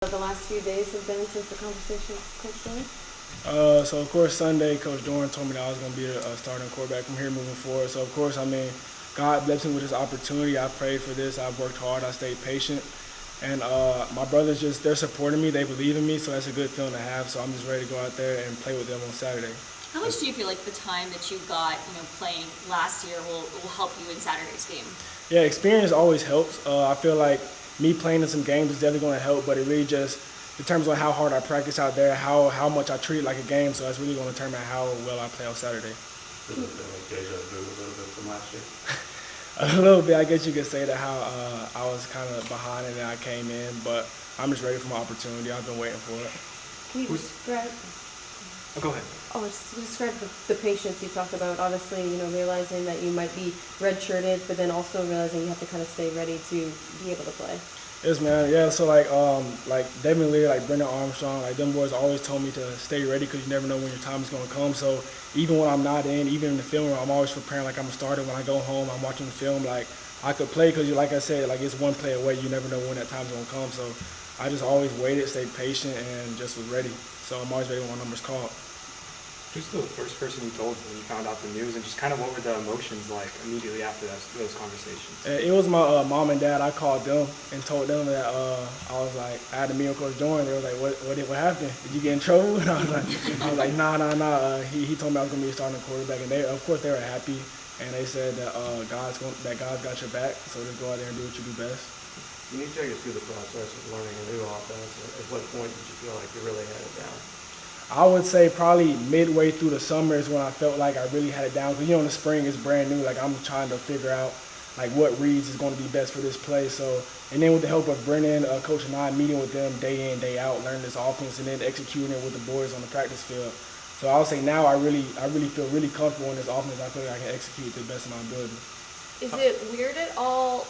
The last few days have been since the conversation with Coach Dorn? So of course Sunday, Coach Dorn told me that I was going to be a starting quarterback from here moving forward. So of course, God blessed me with this opportunity. I prayed for this. I've worked hard. I stayed patient, and my brothers they're supporting me. They believe in me, so that's a good feeling to have. So I'm just ready to go out there and play with them on Saturday. How much do you feel like the time that you got, playing last year will help you in Saturday's game? Yeah, experience always helps. I feel like me playing in some games is definitely going to help, but it really just determines on how hard I practice out there, how much I treat it like a game. So that's really going to determine how well I play on Saturday. Does it feel like deja vu a little bit from last year? A little bit, I guess you could say that how I was kind of behind and then I came in, but I'm just ready for my opportunity. I've been waiting for it. Can you describe? Oh, go ahead. Oh, just describe the patience you talked about. Obviously, realizing that you might be redshirted, but then also realizing you have to kind of stay ready to be able to play. Yes, man. Yeah, so like Devin Leary, like Brendan Armstrong, like them boys always told me to stay ready because you never know when your time is going to come. So even when I'm not in, even in the film room, I'm always preparing like I'm a starter. When I go home, I'm watching the film like I could play because, like I said, like it's one play away. You never know when that time's going to come. So I just always waited, stayed patient, and just was ready. So I'm always ready when my number's called. Who's the first person you told when you found out the news, and just kind of what were the emotions like immediately after those conversations? It was my mom and dad. I called them and told them that I was like, I had to meet with Coach Dorn. They were like, what happened? Did you get in trouble? And I was like, nah. He told me I was gonna be a starting quarterback, and of course they were happy, and they said that God's got your back. So just go out there and do what you do best. Can you take us through the process of learning a new offense? At what point did you feel like you really had it down? I would say probably midway through the summer is when I felt like I really had it down. Because, in the spring it's brand new. Like, I'm trying to figure out, like, what reads is going to be best for this play. So, and then with the help of Brennan, Coach and I, meeting with them day in, day out, learning this offense, and then executing it with the boys on the practice field. So I would say now I really feel really comfortable in this offense. I feel like I can execute to the best of my ability. Is it weird at all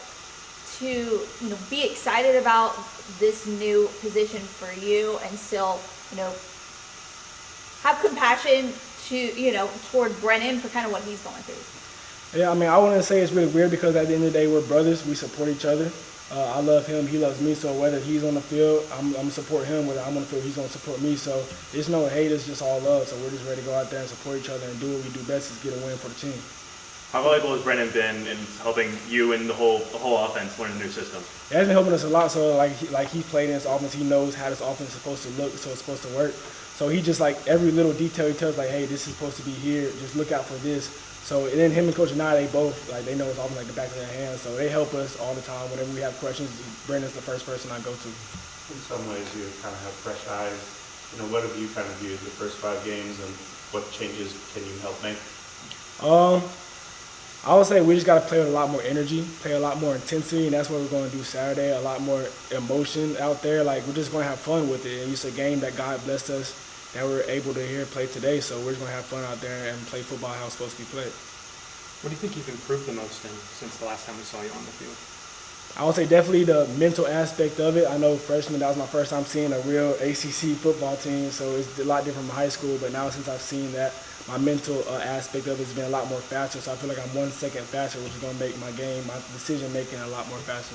to, be excited about this new position for you and still, have compassion to, toward Brennan for kind of what he's going through? Yeah, I wouldn't say it's really weird because at the end of the day, we're brothers. We support each other. I love him. He loves me. So whether he's on the field, I'm going to support him. Whether I'm on the field, he's going to support me. So it's no hate. It's just all love. So we're just ready to go out there and support each other and do what we do best is get a win for the team. How valuable has Brennan been in helping you and the whole offense learn the new system? It has been helping us a lot. So like he played in this offense, he knows how this offense is supposed to look, so it's supposed to work. So he just like every little detail he tells like, hey, this is supposed to be here. Just look out for this. So and then him and Coach Anai, they both they know it's offense like the back of their hands. So they help us all the time. Whenever we have questions, Brendan's the first person I go to. In some ways, you kind of have fresh eyes. What have you kind of viewed the first 5 games, and what changes can you help make? I would say we just got to play with a lot more energy, play a lot more intensity, and that's what we're going to do Saturday. A lot more emotion out there. Like, we're just going to have fun with it. And it's a game that God blessed us that we're able to play today. So we're just going to have fun out there and play football how it's supposed to be played. What do you think you've improved the most in since the last time we saw you on the field? I would say definitely the mental aspect of it. I know freshman, that was my first time seeing a real ACC football team, so it's a lot different from high school. But now since I've seen that, my mental aspect of it has been a lot more faster. So I feel like I'm 1 second faster, which is going to make my game, my decision making a lot more faster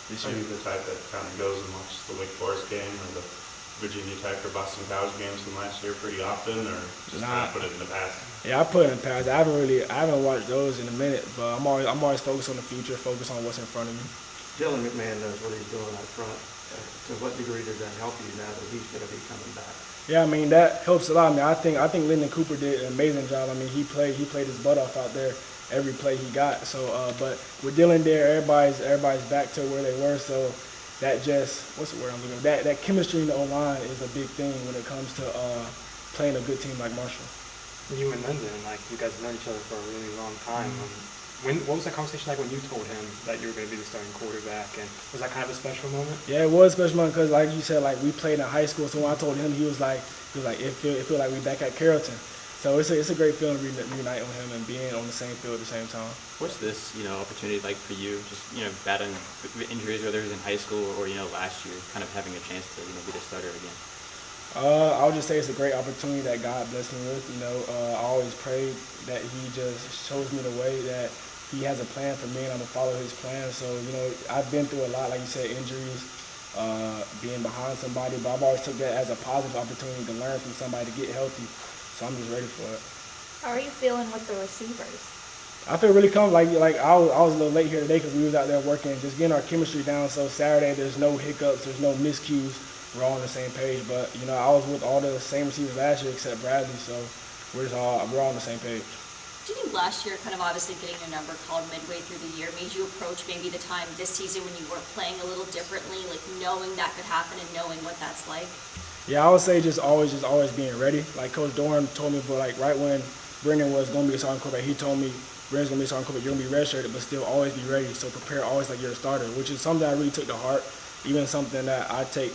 this Are year. you the type that kind of goes and watches the Wake Forest game or the Virginia Tech or Boston College games from last year pretty often, or just kind of put it in the past? Yeah, I put it in the past. I haven't watched those in a minute, but I'm always focused on the future, focused on what's in front of me. Dylan McMahon knows what he's doing up front. To what degree does that help you now that he's going to be coming back? Yeah, that helps a lot. I think Lyndon Cooper did an amazing job. He played his butt off out there every play he got. So, but with Dylan there, everybody's back to where they were. So that just what's the word I'm looking for? That chemistry in the O-line is a big thing when it comes to playing a good team like Marshall. You and Lyndon, you guys have known each other for a really long time. What was that conversation like when you told him that you were going to be the starting quarterback? And was that kind of a special moment? Yeah, it was a special moment because, like you said, we played in high school. So when I told him, he was like, it feel like we back at Carrollton. So it's a great feeling to reunite with him and being on the same field at the same time. What's this, opportunity like for you? Just, battling injuries, whether it was in high school or, last year, kind of having a chance to, be the starter again. I would just say it's a great opportunity that God blessed me with. I always prayed that He just shows me the way that He has a plan for me, and I'm gonna follow His plan. So I've been through a lot, like you said, injuries, being behind somebody, but I've always took that as a positive opportunity to learn from somebody to get healthy. So I'm just ready for it. How are you feeling with the receivers? I feel really comfortable. Like I was a little late here today because we was out there working, just getting our chemistry down. So Saturday, there's no hiccups, there's no miscues. We're all on the same page. But you know, I was with all the same receivers last year except Bradley, so we're all on the same page. Do you think last year, kind of obviously getting your number called midway through the year, made you approach maybe the time this season when you were playing a little differently, like knowing that could happen and knowing what that's like? Yeah, I would say just always being ready. Like Coach Dorn told me, but like right when Brendan was going to be a starting quarterback, he told me, Brendan's going to be a starting quarterback, you're going to be redshirted, but still always be ready. So prepare always like you're a starter, which is something I really took to heart, even something that I take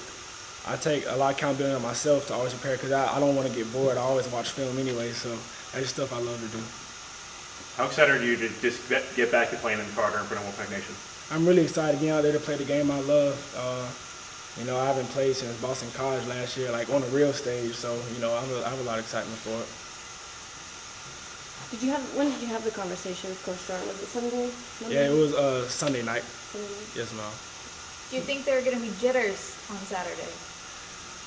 a lot of accountability on myself to always prepare because I don't want to get bored. I always watch film anyway, so that's just stuff I love to do. How excited are you to just get back to playing in Carter in front of Wolfpack Nation? I'm really excited to get out there to play the game I love. You know, I haven't played since Boston College last year, like on a real stage, so, you know, I have a lot of excitement for it. When did you have the conversation with Coach Dorn? Was it Sunday? Monday? Yeah, it was Sunday night. Sunday night? Yes, ma'am. Do you think there are going to be jitters on Saturday?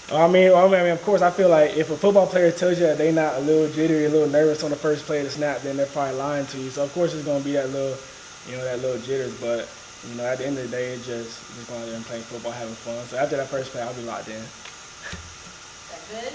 I mean, of course, I feel like if a football player tells you that they're not a little jittery, a little nervous on the first play of the snap, then they're probably lying to you. So, of course, it's going to be that little, that little jitters. But, you know, at the end of the day, it's just going out there and playing football, having fun. So after that first play, I'll be locked in. Is that good?